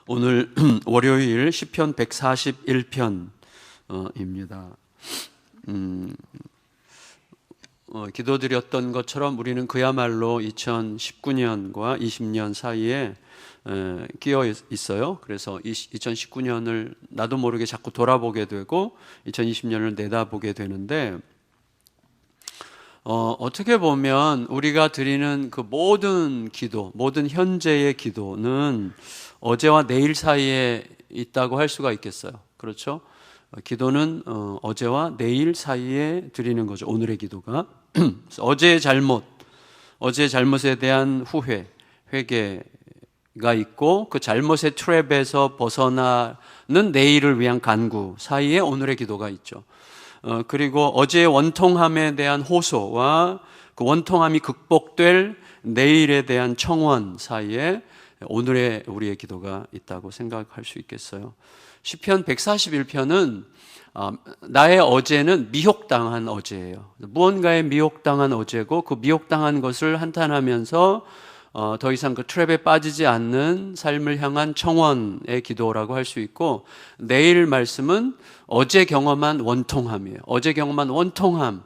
오늘 월요일 시편 141편입니다. 기도드렸던 것처럼 우리는 그야말로 2019년과 20년 사이에 끼어 있어요. 그래서 2019년을 나도 모르게 자꾸 돌아보게 되고 2020년을 내다보게 되는데, 어떻게 보면 우리가 드리는 그 모든 기도, 모든 현재의 기도는 어제와 내일 사이에 있다고 할 수가 있겠어요. 그렇죠? 기도는 어제와 내일 사이에 드리는 거죠. 오늘의 기도가 어제의 잘못에 대한 후회, 회개가 있고, 그 잘못의 트랩에서 벗어나는 내일을 위한 간구 사이에 오늘의 기도가 있죠. 그리고 어제의 원통함에 대한 호소와 그 원통함이 극복될 내일에 대한 청원 사이에 오늘의 우리의 기도가 있다고 생각할 수 있겠어요. 시편 141편은 나의 어제는 미혹당한 어제예요. 무언가에 미혹당한 어제고, 그 미혹당한 것을 한탄하면서 더 이상 그 트랩에 빠지지 않는 삶을 향한 청원의 기도라고 할 수 있고, 내일 말씀은 어제 경험한 원통함이에요. 어제 경험한 원통함,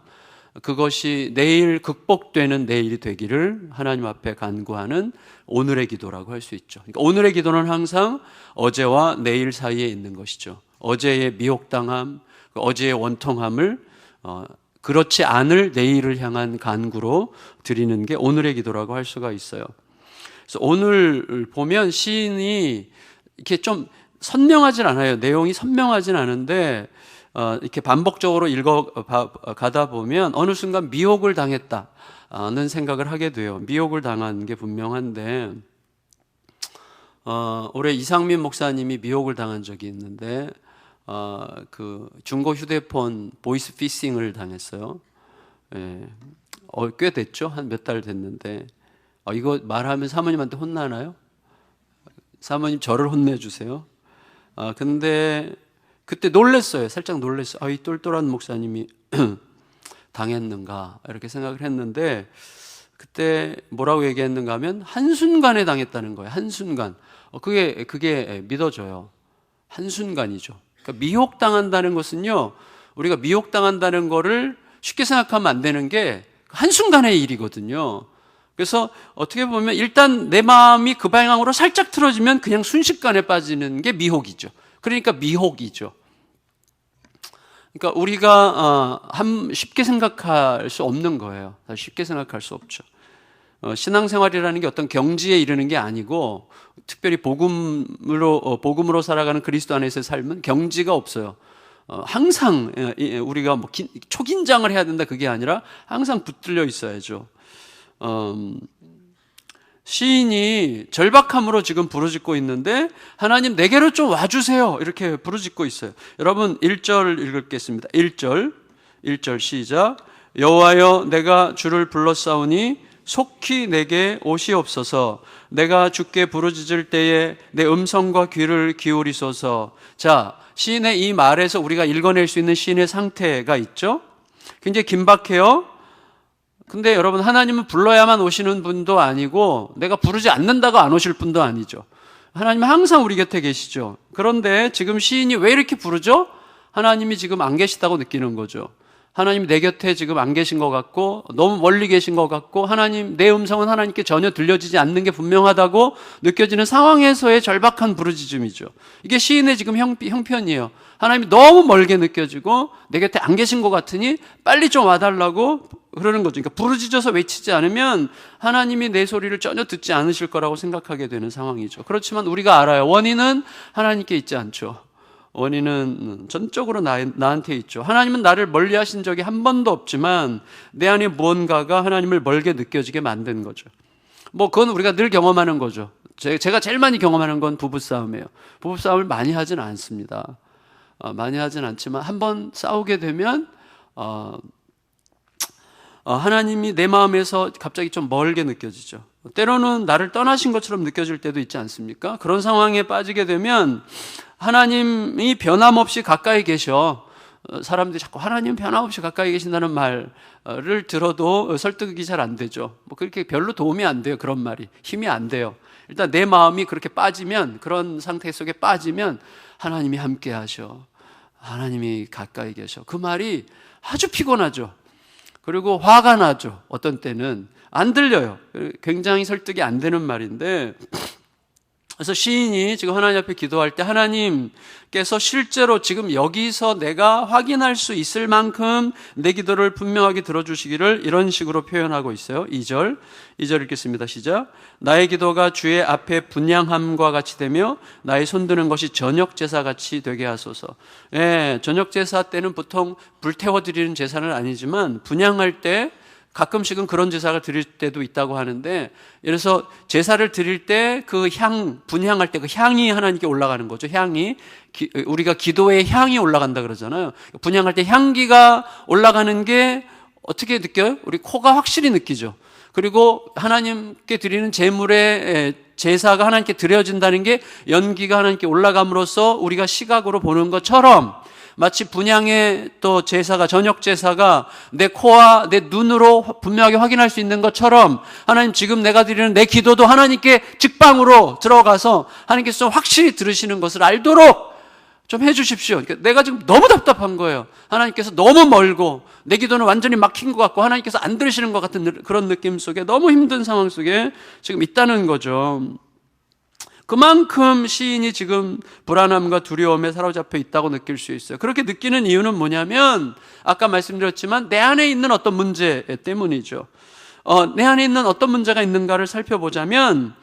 그것이 내일 극복되는 내일이 되기를 하나님 앞에 간구하는 오늘의 기도라고 할 수 있죠. 그러니까 오늘의 기도는 항상 어제와 내일 사이에 있는 것이죠. 어제의 미혹당함, 어제의 원통함을 그렇지 않을 내일을 향한 간구로 드리는 게 오늘의 기도라고 할 수가 있어요. 그래서 오늘 보면 시인이 이렇게 좀 선명하진 않아요. 내용이 선명하진 않은데 이렇게 반복적으로 가다 보면 어느 순간 미혹을 당했다는 생각을 하게 돼요. 미혹을 당한 게 분명한데, 올해 이상민 목사님이 미혹을 당한 적이 있는데, 그 중고 휴대폰 보이스 피싱을 당했어요. 꽤 됐죠? 한 몇 달 됐는데, 이거 말하면 사모님한테 혼나나요? 사모님 저를 혼내주세요. 근데 그때 놀랬어요. 살짝 놀랬어요. 이 똘똘한 목사님이 당했는가 이렇게 생각을 했는데, 그때 뭐라고 얘기했는가 하면 한순간에 당했다는 거예요. 한순간. 그게 믿어져요. 한순간이죠. 그러니까 미혹당한다는 것은요, 우리가 미혹당한다는 거를 쉽게 생각하면 안 되는 게 한순간의 일이거든요. 그래서 어떻게 보면 일단 내 마음이 그 방향으로 살짝 틀어지면 그냥 순식간에 빠지는 게 미혹이죠. 그러니까 미혹이죠. 그러니까 우리가 쉽게 생각할 수 없는 거예요. 쉽게 생각할 수 없죠. 신앙생활이라는 게 어떤 경지에 이르는 게 아니고, 특별히 복음으로 살아가는 그리스도 안에서의 삶은 경지가 없어요. 항상 우리가 뭐 초긴장을 해야 된다 그게 아니라 항상 붙들려 있어야죠. 시인이 절박함으로 지금 부르짖고 있는데, 하나님 내게로 좀 와주세요 이렇게 부르짖고 있어요. 여러분 1절 읽겠습니다. 1절 시작. 여호와여 내가 주를 불렀사오니 속히 내게 오시옵소서. 내가 주께 부르짖을 때에 내 음성과 귀를 기울이소서. 자, 시인의 이 말에서 우리가 읽어낼 수 있는 시인의 상태가 있죠. 굉장히 긴박해요. 근데 여러분, 하나님은 불러야만 오시는 분도 아니고 내가 부르지 않는다고 안 오실 분도 아니죠. 하나님은 항상 우리 곁에 계시죠. 그런데 지금 시인이 왜 이렇게 부르죠? 하나님이 지금 안 계시다고 느끼는 거죠. 하나님이 내 곁에 지금 안 계신 것 같고, 너무 멀리 계신 것 같고, 하나님, 내 음성은 하나님께 전혀 들려지지 않는 게 분명하다고 느껴지는 상황에서의 절박한 부르짖음이죠. 이게 시인의 지금 형편이에요. 하나님이 너무 멀게 느껴지고 내 곁에 안 계신 것 같으니 빨리 좀 와달라고 그러는 거죠. 그러니까 부르짖어서 외치지 않으면 하나님이 내 소리를 전혀 듣지 않으실 거라고 생각하게 되는 상황이죠. 그렇지만 우리가 알아요. 원인은 하나님께 있지 않죠. 원인은 전적으로 나한테 있죠. 하나님은 나를 멀리 하신 적이 한 번도 없지만 내 안에 무언가가 하나님을 멀게 느껴지게 만든 거죠. 그건 우리가 늘 경험하는 거죠. 제가 제일 많이 경험하는 건 부부싸움이에요. 부부싸움을 많이 하진 않습니다. 많이 하진 않지만 한번 싸우게 되면 하나님이 내 마음에서 갑자기 좀 멀게 느껴지죠. 때로는 나를 떠나신 것처럼 느껴질 때도 있지 않습니까? 그런 상황에 빠지게 되면 하나님이 변함없이 가까이 계셔. 사람들이 자꾸 하나님 변함없이 가까이 계신다는 말을 들어도 설득이 잘 안 되죠. 뭐 그렇게 별로 도움이 안 돼요. 그런 말이 힘이 안 돼요. 일단 내 마음이 그렇게 빠지면, 그런 상태 속에 빠지면 하나님이 함께 하셔, 하나님이 가까이 계셔, 그 말이 아주 피곤하죠. 그리고 화가 나죠. 어떤 때는 안 들려요. 굉장히 설득이 안 되는 말인데, 그래서 시인이 지금 하나님 앞에 기도할 때 하나님께서 실제로 지금 여기서 내가 확인할 수 있을 만큼 내 기도를 분명하게 들어주시기를 이런 식으로 표현하고 있어요. 2절 읽겠습니다. 시작. 나의 기도가 주의 앞에 분향함과 같이 되며 나의 손드는 것이 저녁 제사같이 되게 하소서. 예, 저녁 제사 때는 보통 불태워 드리는 제사는 아니지만 분향할 때 가끔씩은 그런 제사를 드릴 때도 있다고 하는데, 그래서 제사를 드릴 때 그 분향할 때 그 향이 하나님께 올라가는 거죠. 향이, 우리가 기도에 향이 올라간다 그러잖아요. 분향할 때 향기가 올라가는 게 어떻게 느껴요? 우리 코가 확실히 느끼죠. 그리고 하나님께 드리는 제물의 제사가 하나님께 드려진다는 게 연기가 하나님께 올라감으로써 우리가 시각으로 보는 것처럼, 마치 분향의 또 제사가, 저녁 제사가 내 코와 내 눈으로 분명하게 확인할 수 있는 것처럼, 하나님 지금 내가 드리는 내 기도도 하나님께 직방으로 들어가서 하나님께서 좀 확실히 들으시는 것을 알도록 좀 해주십시오. 그러니까 내가 지금 너무 답답한 거예요. 하나님께서 너무 멀고 내 기도는 완전히 막힌 것 같고 하나님께서 안 들으시는 것 같은 그런 느낌 속에, 너무 힘든 상황 속에 지금 있다는 거죠. 그만큼 시인이 지금 불안함과 두려움에 사로잡혀 있다고 느낄 수 있어요. 그렇게 느끼는 이유는 뭐냐면, 아까 말씀드렸지만 내 안에 있는 어떤 문제 때문이죠. 내 안에 있는 어떤 문제가 있는가를 살펴보자면,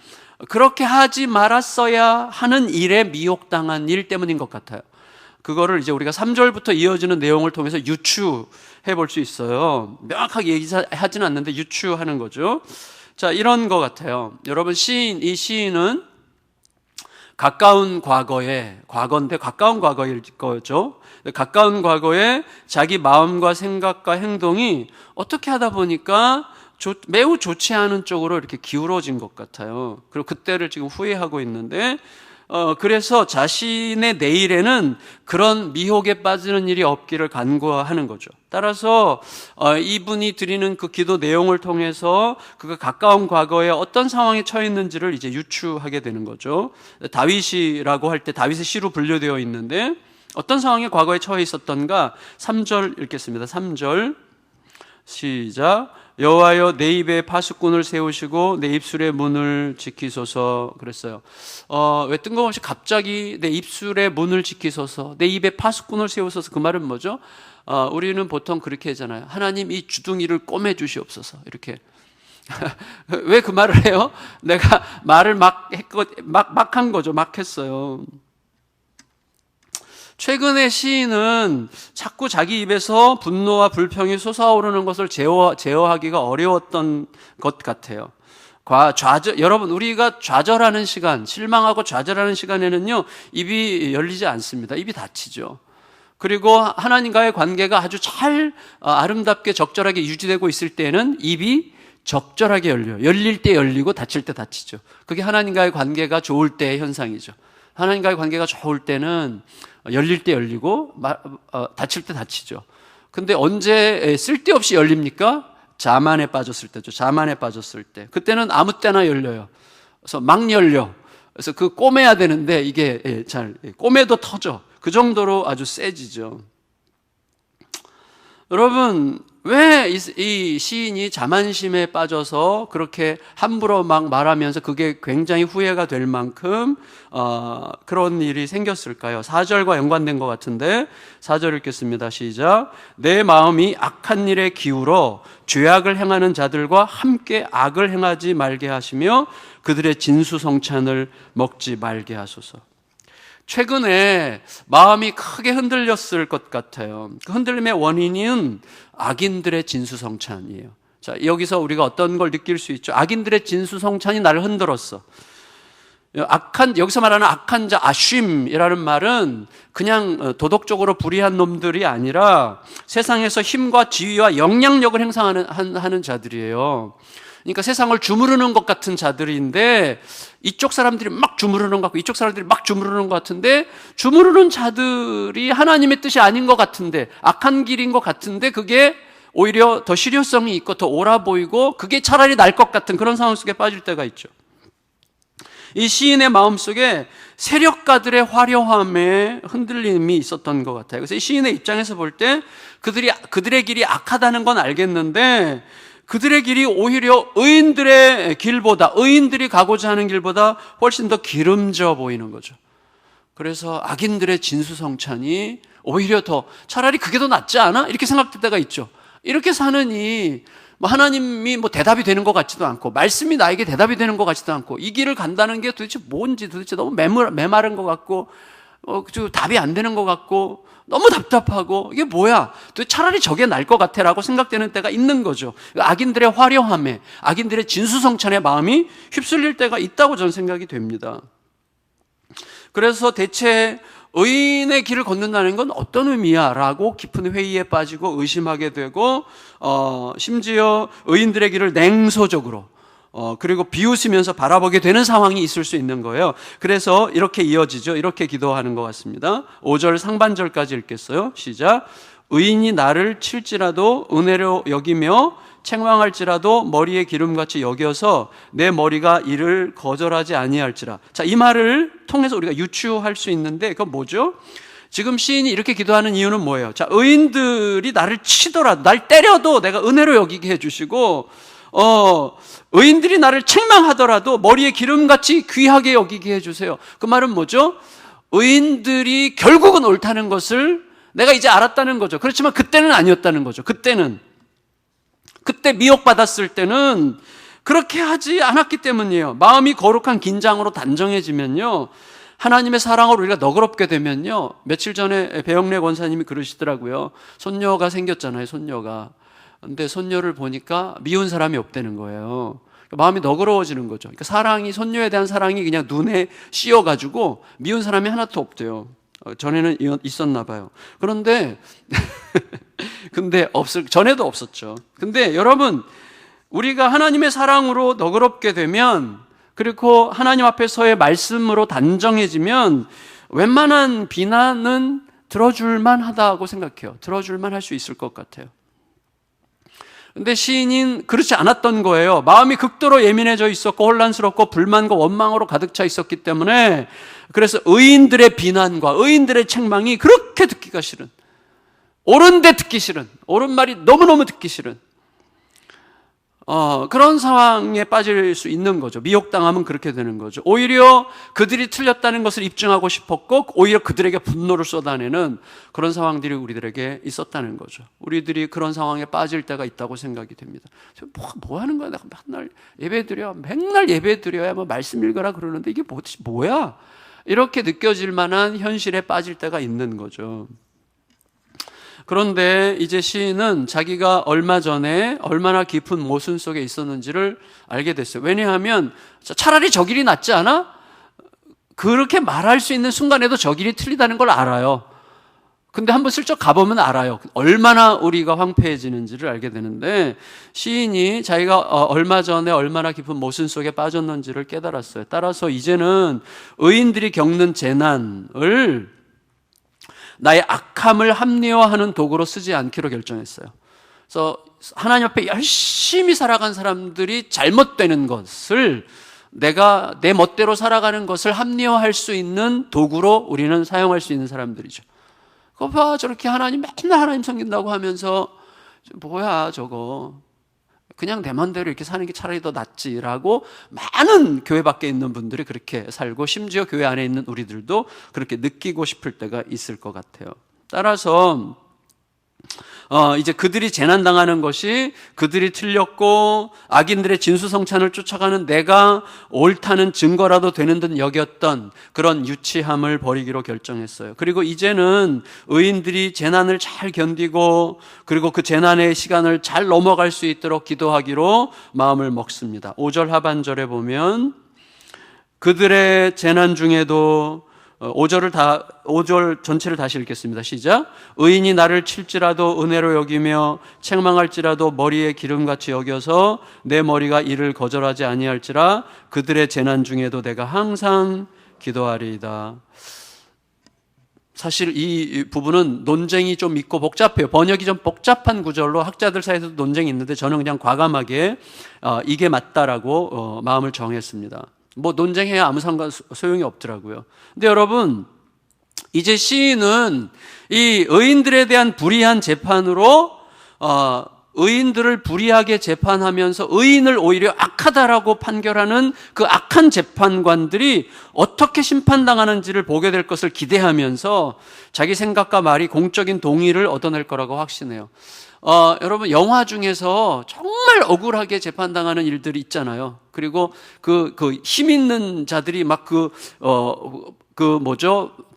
그렇게 하지 말았어야 하는 일에 미혹당한 일 때문인 것 같아요. 그거를 이제 우리가 3절부터 이어지는 내용을 통해서 유추해 볼 수 있어요. 명확하게 얘기하지는 않는데 유추하는 거죠. 자, 이런 것 같아요. 여러분, 이 시인은 가까운 과거인데 가까운 과거일 거죠. 가까운 과거에 자기 마음과 생각과 행동이 어떻게 하다 보니까 매우 좋지 않은 쪽으로 이렇게 기울어진 것 같아요. 그리고 그때를 지금 후회하고 있는데, 그래서 자신의 내일에는 그런 미혹에 빠지는 일이 없기를 간구하는 거죠. 따라서 이분이 드리는 그 기도 내용을 통해서 그가 가까운 과거에 어떤 상황에 처해 있는지를 이제 유추하게 되는 거죠. 다윗이라고 할 때 다윗의 시로 분류되어 있는데, 어떤 상황에 과거에 처해 있었던가 3절 읽겠습니다. 3절 시작. 여호와여 내 입에 파수꾼을 세우시고 내 입술의 문을 지키소서 그랬어요. 왜 뜬금없이 갑자기 내 입술의 문을 지키소서, 내 입에 파수꾼을 세우소서, 그 말은 뭐죠? 우리는 보통 그렇게 하잖아요. 하나님 이 주둥이를 꼬매 주시옵소서, 이렇게. 왜 그 말을 해요? 내가 말을 막 한 거죠. 막 했어요. 최근에 시인은 자꾸 자기 입에서 분노와 불평이 솟아오르는 것을 제어하기가 어려웠던 것 같아요. 여러분, 우리가 좌절하는 시간, 실망하고 좌절하는 시간에는요, 입이 열리지 않습니다. 입이 닫히죠. 그리고 하나님과의 관계가 아주 잘 아름답게 적절하게 유지되고 있을 때는 입이 적절하게 열려요. 열릴 때 열리고 닫힐 때 닫히죠. 그게 하나님과의 관계가 좋을 때의 현상이죠. 하나님과의 관계가 좋을 때는 열릴 때 열리고 닫힐 때 닫히죠. 근데 언제 쓸데없이 열립니까? 자만에 빠졌을 때죠. 자만에 빠졌을 때. 그때는 아무 때나 열려요. 그래서 막 열려. 그래서 그 꼬매야 되는데 이게 꼬매도 터져. 그 정도로 아주 세지죠. 여러분, 왜 이 시인이 자만심에 빠져서 그렇게 함부로 막 말하면서 그게 굉장히 후회가 될 만큼 그런 일이 생겼을까요? 4절과 연관된 것 같은데 4절 읽겠습니다. 시작. 내 마음이 악한 일에 기울어 죄악을 행하는 자들과 함께 악을 행하지 말게 하시며 그들의 진수성찬을 먹지 말게 하소서. 최근에 마음이 크게 흔들렸을 것 같아요. 그 흔들림의 원인은 악인들의 진수성찬이에요. 자, 여기서 우리가 어떤 걸 느낄 수 있죠? 악인들의 진수성찬이 나를 흔들었어. 여기서 말하는 악한 자, 아쉼이라는 말은 그냥 도덕적으로 불의한 놈들이 아니라 세상에서 힘과 지위와 영향력을 행사하는 자들이에요. 그러니까 세상을 주무르는 것 같은 자들인데 이쪽 사람들이 막 주무르는 것 같고 이쪽 사람들이 막 주무르는 것 같은데 주무르는 자들이 하나님의 뜻이 아닌 것 같은데 악한 길인 것 같은데 그게 오히려 더 실효성이 있고 더 옳아 보이고 그게 차라리 나을 것 같은 그런 상황 속에 빠질 때가 있죠. 이 시인의 마음속에 세력가들의 화려함에 흔들림이 있었던 것 같아요. 그래서 이 시인의 입장에서 볼 때 그들의 길이 악하다는 건 알겠는데 그들의 길이 오히려 의인들의 길보다, 의인들이 가고자 하는 길보다 훨씬 더 기름져 보이는 거죠. 그래서 악인들의 진수성찬이 오히려 더 차라리 그게 더 낫지 않아? 이렇게 생각될 때가 있죠. 이렇게 사느니 하나님이 대답이 되는 것 같지도 않고 말씀이 나에게 대답이 되는 것 같지도 않고 이 길을 간다는 게 도대체 뭔지 도대체 너무 메마른 것 같고 답이 안 되는 것 같고 너무 답답하고 이게 뭐야? 차라리 저게 나을 것 같아라고 생각되는 때가 있는 거죠. 악인들의 화려함에 악인들의 진수성찬의 마음이 휩쓸릴 때가 있다고 저는 생각이 됩니다. 그래서 대체 의인의 길을 걷는다는 건 어떤 의미야? 라고 깊은 회의에 빠지고 의심하게 되고 심지어 의인들의 길을 냉소적으로 그리고 비웃으면서 바라보게 되는 상황이 있을 수 있는 거예요. 그래서 이렇게 이어지죠. 이렇게 기도하는 것 같습니다. 5절 상반절까지 읽겠어요. 시작. 의인이 나를 칠지라도 은혜로 여기며 책망할지라도 머리에 기름같이 여겨서 내 머리가 이를 거절하지 아니할지라. 자, 이 말을 통해서 우리가 유추할 수 있는데 그건 뭐죠? 지금 시인이 이렇게 기도하는 이유는 뭐예요? 자, 의인들이 나를 치더라도 날 때려도 내가 은혜로 여기게 해주시고 의인들이 나를 책망하더라도 머리에 기름같이 귀하게 여기게 해주세요. 그 말은 뭐죠? 의인들이 결국은 옳다는 것을 내가 이제 알았다는 거죠. 그렇지만 그때는 아니었다는 거죠. 그때 미혹받았을 때는 그렇게 하지 않았기 때문이에요. 마음이 거룩한 긴장으로 단정해지면요, 하나님의 사랑으로 우리가 너그럽게 되면요, 며칠 전에 배영래 권사님이 그러시더라고요. 손녀가 생겼잖아요, 손녀가. 근데 손녀를 보니까 미운 사람이 없다는 거예요. 마음이 너그러워지는 거죠. 그러니까 사랑이, 손녀에 대한 사랑이 그냥 눈에 씌어가지고 미운 사람이 하나도 없대요. 전에는 있었나 봐요. 그런데 전에도 없었죠. 근데 여러분, 우리가 하나님의 사랑으로 너그럽게 되면, 그리고 하나님 앞에서의 말씀으로 단정해지면 웬만한 비난은 들어줄만 하다고 생각해요. 들어줄만 할 수 있을 것 같아요. 근데 시인은 그렇지 않았던 거예요. 마음이 극도로 예민해져 있었고 혼란스럽고 불만과 원망으로 가득 차 있었기 때문에, 그래서 의인들의 비난과 의인들의 책망이 그렇게 듣기가 싫은, 옳은데 듣기 싫은, 옳은 말이 너무너무 듣기 싫은 그런 상황에 빠질 수 있는 거죠. 미혹당하면 그렇게 되는 거죠. 오히려 그들이 틀렸다는 것을 입증하고 싶었고 오히려 그들에게 분노를 쏟아내는 그런 상황들이 우리들에게 있었다는 거죠. 우리들이 그런 상황에 빠질 때가 있다고 생각이 됩니다. 뭐 하는 거야? 내가 맨날 예배 드려야 말씀 읽어라 그러는데 이게 뭐야? 이렇게 느껴질 만한 현실에 빠질 때가 있는 거죠. 그런데 이제 시인은 자기가 얼마 전에 얼마나 깊은 모순 속에 있었는지를 알게 됐어요. 왜냐하면 차라리 저 길이 낫지 않아? 그렇게 말할 수 있는 순간에도 저 길이 틀리다는 걸 알아요. 근데 한번 슬쩍 가보면 알아요. 얼마나 우리가 황폐해지는지를 알게 되는데, 시인이 자기가 얼마 전에 얼마나 깊은 모순 속에 빠졌는지를 깨달았어요. 따라서 이제는 의인들이 겪는 재난을 나의 악함을 합리화하는 도구로 쓰지 않기로 결정했어요. 그래서 하나님 앞에 열심히 살아간 사람들이 잘못되는 것을, 내가 내 멋대로 살아가는 것을 합리화할 수 있는 도구로 우리는 사용할 수 있는 사람들이죠. 그거 봐, 저렇게 맨날 하나님 섬긴다고 하면서 뭐야 저거, 그냥 내 맘대로 이렇게 사는 게 차라리 더 낫지라고 많은 교회 밖에 있는 분들이 그렇게 살고, 심지어 교회 안에 있는 우리들도 그렇게 느끼고 싶을 때가 있을 것 같아요. 따라서 이제 그들이 재난당하는 것이 그들이 틀렸고 악인들의 진수성찬을 쫓아가는 내가 옳다는 증거라도 되는 듯 여겼던 그런 유치함을 버리기로 결정했어요. 그리고 이제는 의인들이 재난을 잘 견디고 그리고 그 재난의 시간을 잘 넘어갈 수 있도록 기도하기로 마음을 먹습니다. 5절 하반절에 보면 그들의 재난 중에도 5절 전체를 다시 읽겠습니다. 시작. 의인이 나를 칠지라도 은혜로 여기며 책망할지라도 머리에 기름같이 여겨서 내 머리가 이를 거절하지 아니할지라 그들의 재난 중에도 내가 항상 기도하리이다. 사실 이 부분은 논쟁이 좀 있고 복잡해요. 번역이 좀 복잡한 구절로 학자들 사이에서도 논쟁이 있는데 저는 그냥 과감하게 이게 맞다라고 마음을 정했습니다. 뭐 논쟁해야 아무 소용이 없더라고요. 근데 여러분, 이제 시인은 이 의인들에 대한 불의한 재판으로 의인들을 불의하게 재판하면서 의인을 오히려 악하다라고 판결하는 그 악한 재판관들이 어떻게 심판당하는지를 보게 될 것을 기대하면서 자기 생각과 말이 공적인 동의를 얻어낼 거라고 확신해요. 여러분, 영화 중에서 정말 억울하게 재판당하는 일들이 있잖아요. 그리고 그 힘 있는 자들이 막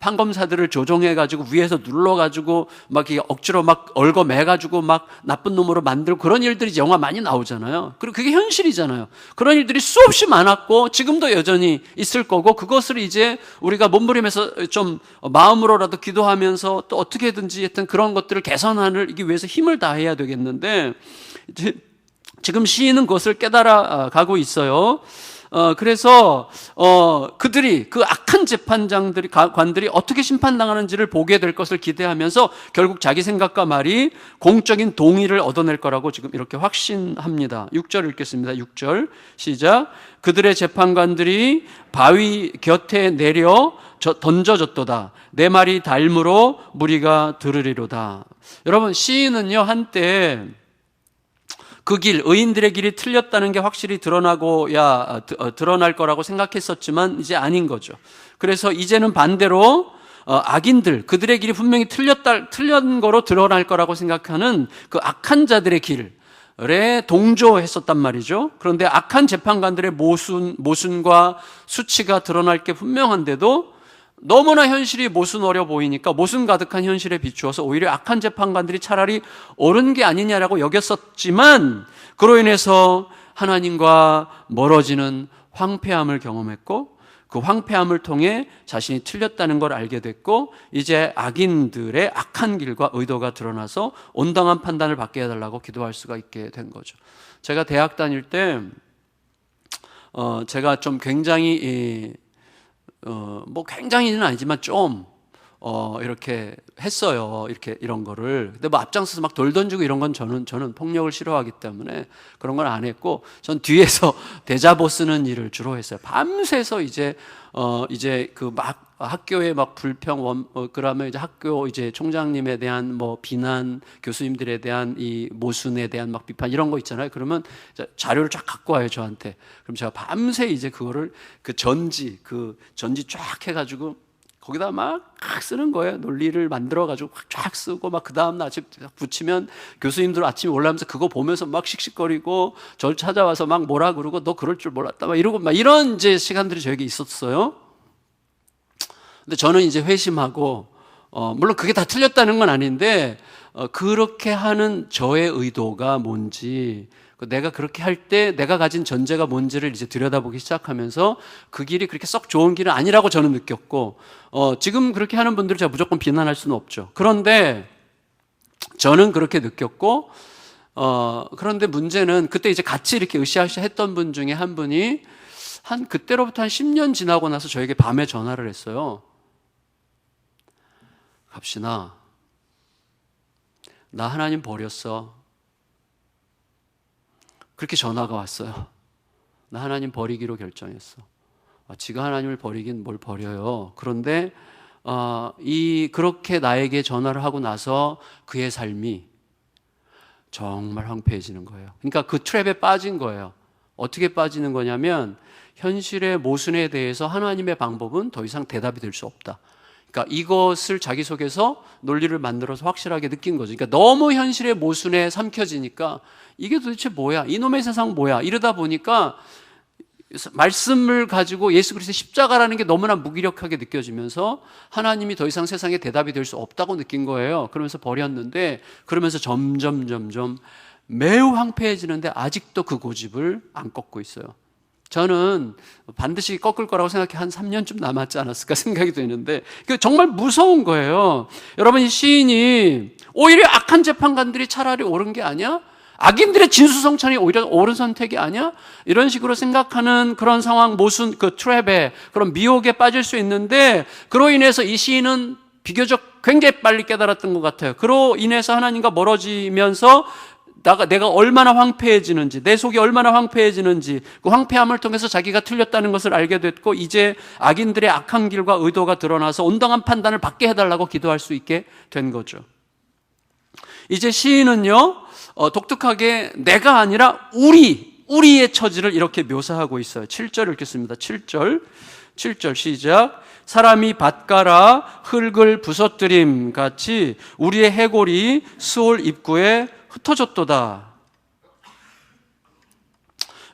판검사들을 조종해가지고 위에서 눌러가지고 막 억지로 막 얽어매가지고 막 나쁜 놈으로 만들고 그런 일들이 영화 많이 나오잖아요. 그리고 그게 현실이잖아요. 그런 일들이 수없이 많았고 지금도 여전히 있을 거고 그것을 이제 우리가 몸부림해서 좀 마음으로라도 기도하면서 또 어떻게든지 하여튼 그런 것들을 개선하기 위해서 힘을 다해야 되겠는데 지금 시인은 그것을 깨달아 가고 있어요. 그래서 그들이 그 악한 관들이 어떻게 심판당하는지를 보게 될 것을 기대하면서 결국 자기 생각과 말이 공적인 동의를 얻어낼 거라고 지금 이렇게 확신합니다. 6절 읽겠습니다. 6절 시작. 그들의 재판관들이 바위 곁에 내려 던져졌도다. 내 말이 닮으로 무리가 들으리로다. 여러분, 시인은요 한때 그 길, 의인들의 길이 틀렸다는 게 확실히 드러날 거라고 생각했었지만 이제 아닌 거죠. 그래서 이제는 반대로 악인들, 그들의 길이 분명히 틀린 거로 드러날 거라고 생각하는 그 악한 자들의 길에 동조했었단 말이죠. 그런데 악한 재판관들의 모순과 수치가 드러날 게 분명한데도 너무나 현실이 모순 어려 보이니까 모순 가득한 현실에 비추어서 오히려 악한 재판관들이 차라리 옳은 게 아니냐라고 여겼었지만 그로 인해서 하나님과 멀어지는 황폐함을 경험했고 그 황폐함을 통해 자신이 틀렸다는 걸 알게 됐고 이제 악인들의 악한 길과 의도가 드러나서 온당한 판단을 받게 해달라고 기도할 수가 있게 된 거죠. 제가 대학 다닐 때 제가 좀 굉장히 굉장히는 아니지만 좀 이렇게 했어요. 이런 거를. 근데 앞장서서 막 돌 던지고 이런 건 저는 폭력을 싫어하기 때문에 그런 건 안 했고, 전 뒤에서 대자보 쓰는 일을 주로 했어요. 밤새서 이제 그 막 학교에 막 불평, 그러면 이제 학교 이제 총장님에 대한 비난, 교수님들에 대한 이 모순에 대한 막 비판 이런 거 있잖아요. 그러면 자료를 쫙 갖고 와요, 저한테. 그럼 제가 밤새 이제 그거를 그 전지 쫙 해가지고 거기다 막 쓰는 거예요. 논리를 만들어가지고 쫙 쓰고 막 그 다음날 아침 붙이면 교수님들 아침에 올라오면서 그거 보면서 막 씩씩거리고 저를 찾아와서 막 뭐라 그러고 너 그럴 줄 몰랐다 막 이러고 막 이런 이제 시간들이 저에게 있었어요. 근데 저는 이제 회심하고 물론 그게 다 틀렸다는 건 아닌데 그렇게 하는 저의 의도가 뭔지, 내가 그렇게 할 때 내가 가진 전제가 뭔지를 이제 들여다보기 시작하면서 그 길이 그렇게 썩 좋은 길은 아니라고 저는 느꼈고, 지금 그렇게 하는 분들을 제가 무조건 비난할 수는 없죠. 그런데 저는 그렇게 느꼈고, 그런데 문제는 그때 이제 같이 이렇게 으쌰으쌰 했던 분 중에 한 분이 그때로부터 한 10년 지나고 나서 저에게 밤에 전화를 했어요. 갑신아, 나 하나님 버렸어. 그렇게 전화가 왔어요. 나 하나님 버리기로 결정했어. 지가 하나님을 버리긴 뭘 버려요. 그런데 그렇게 나에게 전화를 하고 나서 그의 삶이 정말 황폐해지는 거예요. 그러니까 그 트랩에 빠진 거예요. 어떻게 빠지는 거냐면 현실의 모순에 대해서 하나님의 방법은 더 이상 대답이 될 수 없다. 그러니까 이것을 자기 속에서 논리를 만들어서 확실하게 느낀 거죠. 그러니까 너무 현실의 모순에 삼켜지니까 이게 도대체 뭐야? 이놈의 세상 뭐야? 이러다 보니까 말씀을 가지고 예수 그리스도의 십자가라는 게 너무나 무기력하게 느껴지면서 하나님이 더 이상 세상에 대답이 될 수 없다고 느낀 거예요. 그러면서 버렸는데, 그러면서 점점 매우 황폐해지는데 아직도 그 고집을 안 꺾고 있어요. 저는 반드시 꺾을 거라고 생각해 한 3년쯤 남았지 않았을까 생각이 되는데 정말 무서운 거예요. 여러분, 이 시인이 오히려 악한 재판관들이 차라리 옳은 게 아니야? 악인들의 진수성찬이 오히려 옳은 선택이 아니야? 이런 식으로 생각하는 그런 상황, 모순, 그 트랩에, 그런 미혹에 빠질 수 있는데, 그로 인해서 이 시인은 비교적 굉장히 빨리 깨달았던 것 같아요. 그로 인해서 하나님과 멀어지면서 내가 얼마나 황폐해지는지, 내 속이 얼마나 황폐해지는지, 그 황폐함을 통해서 자기가 틀렸다는 것을 알게 됐고, 이제 악인들의 악한 길과 의도가 드러나서 온당한 판단을 받게 해달라고 기도할 수 있게 된 거죠. 이제 시인은요, 독특하게 내가 아니라 우리의 처지를 이렇게 묘사하고 있어요. 7절 읽겠습니다. 7절 시작. 사람이 밭가라 흙을 부서뜨림 같이 우리의 해골이 스올 입구에 흩어졌도다.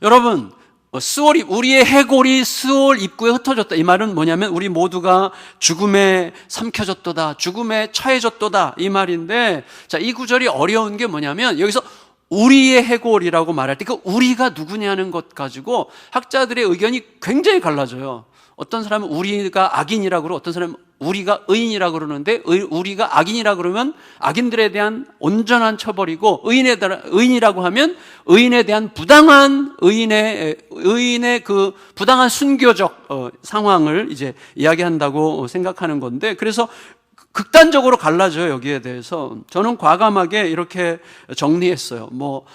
여러분, 우리의 해골이 스올 입구에 흩어졌다. 이 말은 뭐냐면 우리 모두가 죽음에 삼켜졌도다, 죽음에 처해졌도다, 이 말인데, 자, 이 구절이 어려운 게 뭐냐면 여기서 우리의 해골이라고 말할 때 그 우리가 누구냐는 것 가지고 학자들의 의견이 굉장히 갈라져요. 어떤 사람은 우리가 악인이라고 그러고 어떤 사람은 우리가 의인이라고 그러는데, 우리가 악인이라고 그러면 악인들에 대한 온전한 처벌이고, 의인이라고 하면 의인에 대한 의인의 그 부당한 순교적 상황을 이제 이야기한다고 생각하는 건데, 그래서 극단적으로 갈라져요. 여기에 대해서 저는 과감하게 이렇게 정리했어요.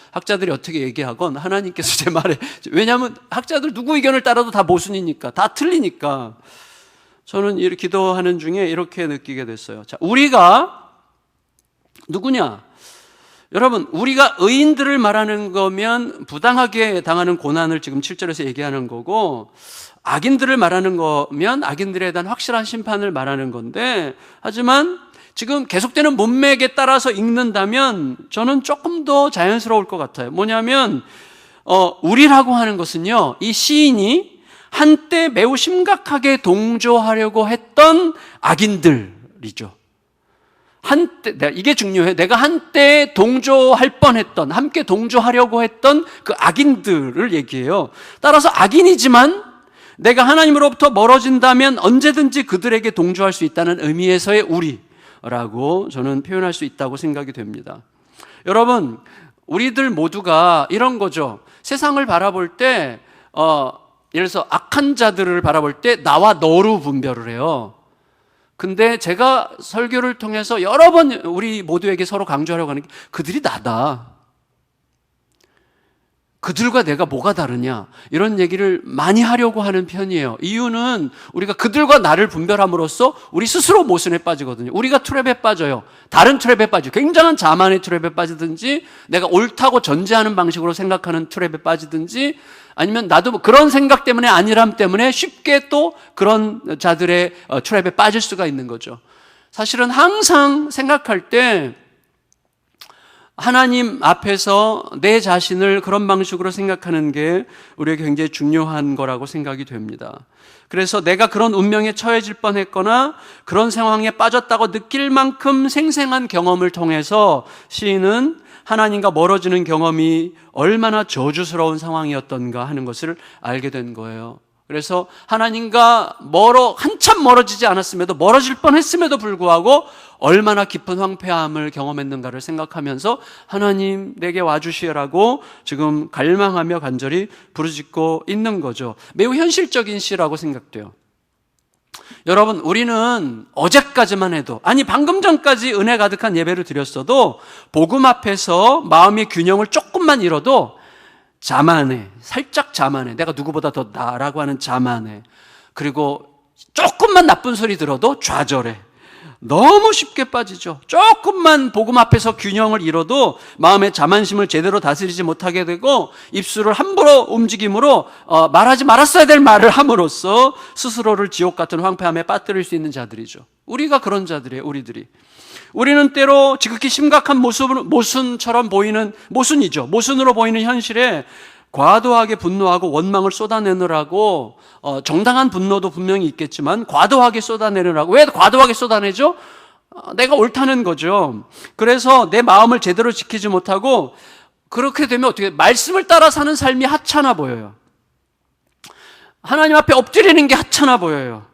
학자들이 어떻게 얘기하건 하나님께서 제 말에, 왜냐하면 학자들 누구 의견을 따라도 다 모순이니까, 다 틀리니까. 저는 이렇게 기도하는 중에 이렇게 느끼게 됐어요. 자, 우리가 누구냐? 여러분, 우리가 의인들을 말하는 거면 부당하게 당하는 고난을 지금 7절에서 얘기하는 거고, 악인들을 말하는 거면 악인들에 대한 확실한 심판을 말하는 건데, 하지만 지금 계속되는 문맥에 따라서 읽는다면 저는 조금 더 자연스러울 것 같아요. 뭐냐면 우리라고 하는 것은요, 이 시인이 한때 매우 심각하게 동조하려고 했던 악인들이죠. 이게 중요해. 내가 한때 동조할 뻔했던, 함께 동조하려고 했던 그 악인들을 얘기해요. 따라서 악인이지만 내가 하나님으로부터 멀어진다면 언제든지 그들에게 동조할 수 있다는 의미에서의 우리라고 저는 표현할 수 있다고 생각이 됩니다. 여러분, 우리들 모두가 이런 거죠. 세상을 바라볼 때 예를 들어서 악한 자들을 바라볼 때 나와 너로 분별을 해요. 근데 제가 설교를 통해서 여러 번 우리 모두에게 서로 강조하려고 하는 게, 그들이 나다, 그들과 내가 뭐가 다르냐, 이런 얘기를 많이 하려고 하는 편이에요. 이유는 우리가 그들과 나를 분별함으로써 우리 스스로 모순에 빠지거든요. 우리가 트랩에 빠져요. 다른 트랩에 빠져요. 굉장한 자만의 트랩에 빠지든지, 내가 옳다고 전제하는 방식으로 생각하는 트랩에 빠지든지, 아니면 나도 그런 생각 때문에, 안일함 때문에 쉽게 또 그런 자들의 트랩에 빠질 수가 있는 거죠. 사실은 항상 생각할 때 하나님 앞에서 내 자신을 그런 방식으로 생각하는 게 우리에게 굉장히 중요한 거라고 생각이 됩니다. 그래서 내가 그런 운명에 처해질 뻔했거나 그런 상황에 빠졌다고 느낄 만큼 생생한 경험을 통해서 시인은 하나님과 멀어지는 경험이 얼마나 저주스러운 상황이었던가 하는 것을 알게 된 거예요. 그래서 하나님과 한참 멀어지지 않았음에도, 멀어질 뻔했음에도 불구하고 얼마나 깊은 황폐함을 경험했는가를 생각하면서 하나님 내게 와주시라고 지금 갈망하며 간절히 부르짖고 있는 거죠. 매우 현실적인 시라고 생각돼요. 여러분, 우리는 어제까지만 해도, 아니 방금 전까지 은혜 가득한 예배를 드렸어도 복음 앞에서 마음의 균형을 조금만 잃어도 자만해, 살짝 자만해, 내가 누구보다 더 나라고 하는 자만해, 그리고 조금만 나쁜 소리 들어도 좌절해. 너무 쉽게 빠지죠. 조금만 복음 앞에서 균형을 잃어도 마음의 자만심을 제대로 다스리지 못하게 되고, 입술을 함부로 움직임으로 말하지 말았어야 될 말을 함으로써 스스로를 지옥 같은 황폐함에 빠뜨릴 수 있는 자들이죠. 우리가 그런 자들이에요. 우리는 때로 지극히 심각한 모순처럼 보이는, 모순으로 보이는 현실에 과도하게 분노하고 원망을 쏟아내느라고, 정당한 분노도 분명히 있겠지만 과도하게 쏟아내느라고. 왜 과도하게 쏟아내죠? 내가 옳다는 거죠. 그래서 내 마음을 제대로 지키지 못하고, 그렇게 되면 어떻게, 말씀을 따라 사는 삶이 하찮아 보여요. 하나님 앞에 엎드리는 게 하찮아 보여요.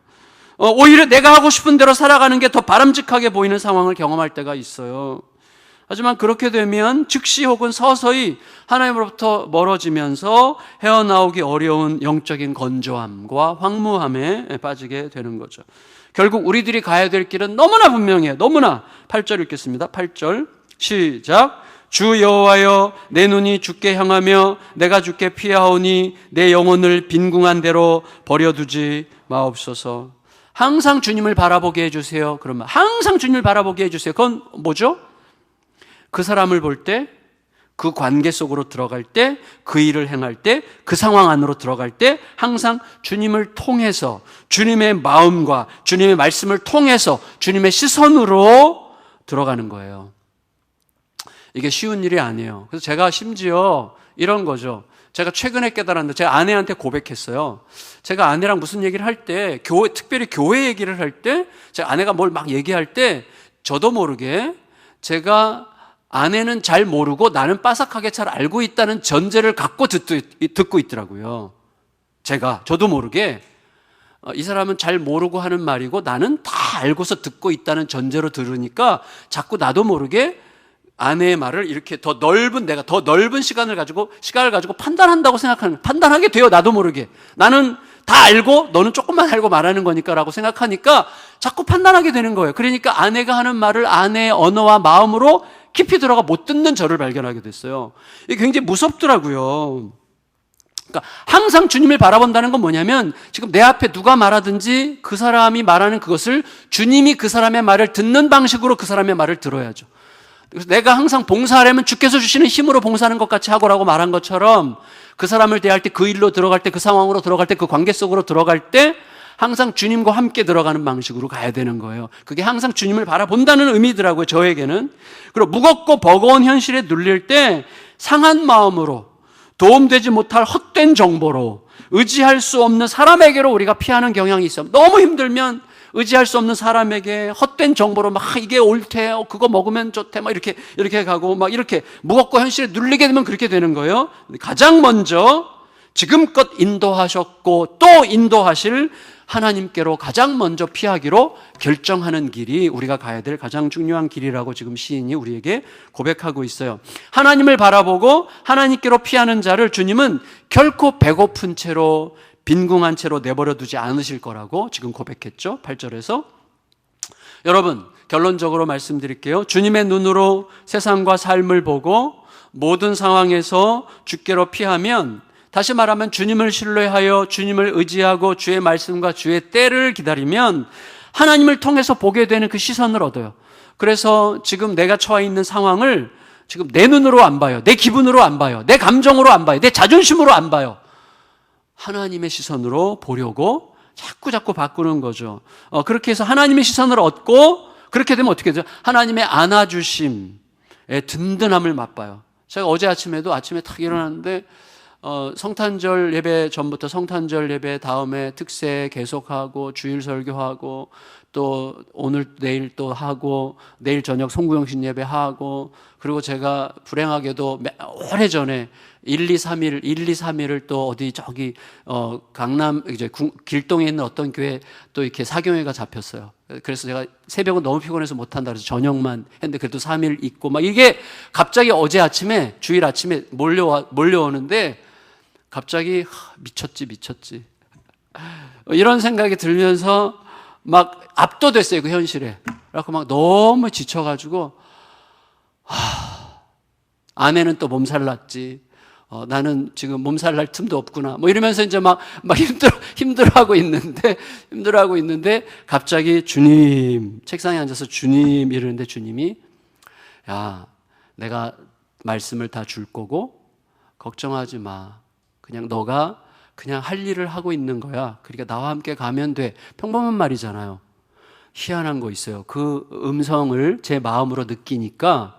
오히려 내가 하고 싶은 대로 살아가는 게 더 바람직하게 보이는 상황을 경험할 때가 있어요. 하지만 그렇게 되면 즉시 혹은 서서히 하나님으로부터 멀어지면서 헤어나오기 어려운 영적인 건조함과 황무함에 빠지게 되는 거죠. 결국 우리들이 가야 될 길은 너무나 분명해요. 너무나. 8절 읽겠습니다. 8절 시작. 주 여호와여, 내 눈이 주께 향하며 내가 주께 피하오니 내 영혼을 빈궁한 대로 버려두지 마옵소서. 항상 주님을 바라보게 해주세요. 그러면 항상 주님을 바라보게 해주세요. 그건 뭐죠? 그 사람을 볼 때, 그 관계 속으로 들어갈 때, 그 일을 행할 때, 그 상황 안으로 들어갈 때 항상 주님을 통해서, 주님의 마음과 주님의 말씀을 통해서 주님의 시선으로 들어가는 거예요. 이게 쉬운 일이 아니에요. 그래서 제가 심지어 이런 거죠. 제가 최근에 깨달았는데 제가 아내한테 고백했어요. 제가 아내랑 무슨 얘기를 할 때, 특별히 교회 얘기를 할 때, 제가 아내가 뭘 막 얘기할 때 저도 모르게 제가 아내는 잘 모르고 나는 빠삭하게 잘 알고 있다는 전제를 갖고 듣고 있더라고요. 저도 모르게 이 사람은 잘 모르고 하는 말이고 나는 다 알고서 듣고 있다는 전제로 들으니까 자꾸 나도 모르게 아내의 말을 이렇게 내가 더 넓은 시간을 가지고 판단한다고 판단하게 돼요. 나도 모르게. 나는 다 알고 너는 조금만 알고 말하는 거니까 라고 생각하니까 자꾸 판단하게 되는 거예요. 그러니까 아내가 하는 말을 아내의 언어와 마음으로 깊이 들어가 못 듣는 저를 발견하게 됐어요. 이게 굉장히 무섭더라고요. 그러니까 항상 주님을 바라본다는 건 뭐냐면 지금 내 앞에 누가 말하든지 그 사람이 말하는 그것을 주님이 그 사람의 말을 듣는 방식으로 그 사람의 말을 들어야죠. 그래서 내가 항상 봉사하려면 주께서 주시는 힘으로 봉사하는 것 같이 하고라고 말한 것처럼 그 사람을 대할 때, 그 일로 들어갈 때, 그 상황으로 들어갈 때, 그 관계 속으로 들어갈 때 항상 주님과 함께 들어가는 방식으로 가야 되는 거예요. 그게 항상 주님을 바라본다는 의미더라고요, 저에게는. 그리고 무겁고 버거운 현실에 눌릴 때 상한 마음으로, 도움되지 못할 헛된 정보로, 의지할 수 없는 사람에게로 우리가 피하는 경향이 있어요. 너무 힘들면 의지할 수 없는 사람에게 헛된 정보로 막 이게 옳대, 그거 먹으면 좋대, 막 이렇게 가고 막 이렇게 무겁고 현실에 눌리게 되면 그렇게 되는 거예요. 가장 먼저 지금껏 인도하셨고 또 인도하실 하나님께로 가장 먼저 피하기로 결정하는 길이 우리가 가야 될 가장 중요한 길이라고 지금 시인이 우리에게 고백하고 있어요. 하나님을 바라보고 하나님께로 피하는 자를 주님은 결코 배고픈 채로, 빈궁한 채로 내버려 두지 않으실 거라고 지금 고백했죠. 8절에서. 여러분, 결론적으로 말씀드릴게요. 주님의 눈으로 세상과 삶을 보고 모든 상황에서 주께로 피하면, 다시 말하면 주님을 신뢰하여 주님을 의지하고 주의 말씀과 주의 때를 기다리면 하나님을 통해서 보게 되는 그 시선을 얻어요. 그래서 지금 내가 처해 있는 상황을 지금 내 눈으로 안 봐요. 내 기분으로 안 봐요. 내 감정으로 안 봐요. 내 자존심으로 안 봐요. 하나님의 시선으로 보려고 자꾸 바꾸는 거죠. 그렇게 해서 하나님의 시선을 얻고, 그렇게 되면 어떻게 되죠? 하나님의 안아주심의 든든함을 맛봐요. 제가 어제 아침에도 딱 일어났는데 성탄절 예배 전부터 성탄절 예배 다음에 특세 계속하고 주일 설교하고 또 오늘 내일 또 하고 내일 저녁 송구영신 예배 하고, 그리고 제가 불행하게도 오래전에 1, 2, 3일을 또 어디 저기 강남 이제 길동에 있는 어떤 교회 또 이렇게 사경회가 잡혔어요. 그래서 제가 새벽은 너무 피곤해서 못 한다 그래서 저녁만 했는데 그래도 3일 있고 막 이게 갑자기 어제 아침에 주일 아침에 몰려오는데 갑자기 미쳤지 이런 생각이 들면서 막 압도됐어요, 그 현실에. 그래서 막 너무 지쳐가지고 아내는 또 몸살 났지, 나는 지금 몸살 날 틈도 없구나 뭐 이러면서 이제 막 힘들어하고 있는데 갑자기 주님, 책상에 앉아서 주님 이러는데 주님이, 야, 내가 말씀을 다 줄 거고 걱정하지 마. 그냥 너가 그냥 할 일을 하고 있는 거야. 그러니까 나와 함께 가면 돼. 평범한 말이잖아요. 희한한 거 있어요. 그 음성을 제 마음으로 느끼니까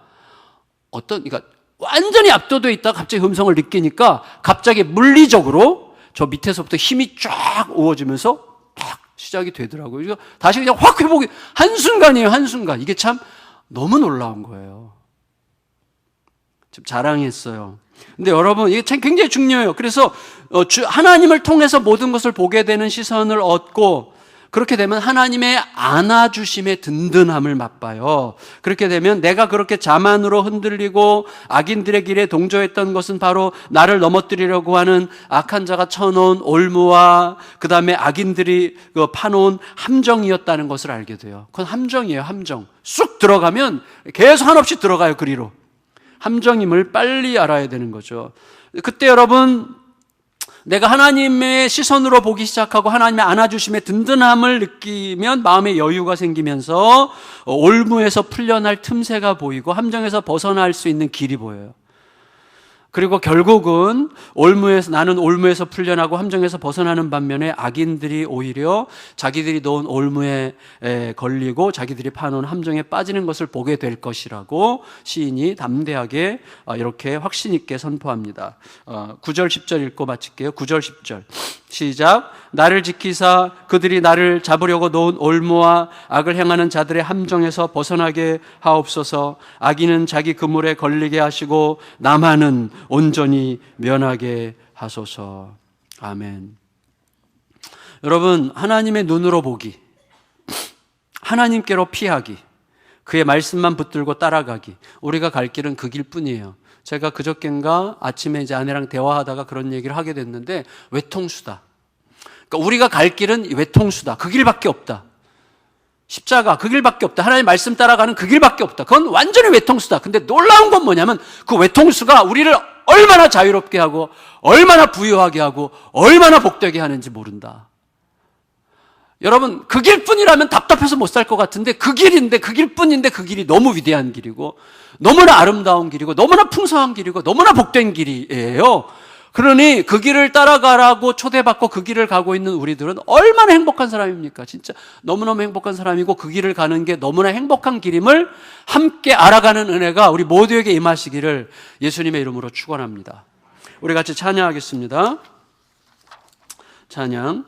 그러니까 완전히 압도되어 있다가 갑자기 음성을 느끼니까 갑자기 물리적으로 저 밑에서부터 힘이 쫙 우워지면서 딱 시작이 되더라고요. 그래서 다시 그냥 확 회복이 한순간이에요, 한순간. 이게 참 너무 놀라운 거예요. 좀 자랑했어요. 근데 여러분, 이게 참 굉장히 중요해요. 그래서 하나님을 통해서 모든 것을 보게 되는 시선을 얻고, 그렇게 되면 하나님의 안아주심의 든든함을 맛봐요. 그렇게 되면 내가 그렇게 자만으로 흔들리고 악인들의 길에 동조했던 것은 바로 나를 넘어뜨리려고 하는 악한 자가 쳐놓은 올무와 그 다음에 악인들이 파놓은 함정이었다는 것을 알게 돼요. 그건 함정이에요, 함정. 쑥 들어가면 계속 한없이 들어가요, 그리로. 함정임을 빨리 알아야 되는 거죠. 그때 여러분, 내가 하나님의 시선으로 보기 시작하고 하나님의 안아주심의 든든함을 느끼면 마음의 여유가 생기면서 올무에서 풀려날 틈새가 보이고 함정에서 벗어날 수 있는 길이 보여요. 그리고 결국은 나는 올무에서 풀려나고 함정에서 벗어나는 반면에 악인들이 오히려 자기들이 놓은 올무에 걸리고 자기들이 파놓은 함정에 빠지는 것을 보게 될 것이라고 시인이 담대하게 이렇게 확신 있게 선포합니다. 9절 10절 읽고 마칠게요. 9절 10절 시작. 나를 지키사 그들이 나를 잡으려고 놓은 올무와 악을 행하는 자들의 함정에서 벗어나게 하옵소서. 악인은 자기 그물에 걸리게 하시고 나만은 온전히 면하게 하소서. 아멘. 여러분, 하나님의 눈으로 보기, 하나님께로 피하기, 그의 말씀만 붙들고 따라가기, 우리가 갈 길은 그 길뿐이에요. 제가 그저껜가 아침에 이제 아내랑 대화하다가 그런 얘기를 하게 됐는데, 외통수다. 그러니까 우리가 갈 길은 외통수다. 그 길밖에 없다. 십자가 그 길밖에 없다. 하나님 말씀 따라가는 그 길밖에 없다. 그건 완전히 외통수다. 근데 놀라운 건 뭐냐면 그 외통수가 우리를 얼마나 자유롭게 하고 얼마나 부유하게 하고 얼마나 복되게 하는지 모른다. 여러분, 그 길뿐이라면 답답해서 못 살 것 같은데 그 길인데, 그 길뿐인데 그 길이 너무 위대한 길이고 너무나 아름다운 길이고 너무나 풍성한 길이고 너무나 복된 길이에요. 그러니 그 길을 따라가라고 초대받고 그 길을 가고 있는 우리들은 얼마나 행복한 사람입니까? 진짜 너무너무 행복한 사람이고 그 길을 가는 게 너무나 행복한 길임을 함께 알아가는 은혜가 우리 모두에게 임하시기를 예수님의 이름으로 축원합니다. 우리 같이 찬양하겠습니다. 찬양.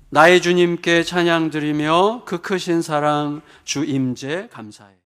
나의 주님께 찬양 드리며 그 크신 사랑 주 임재 감사해.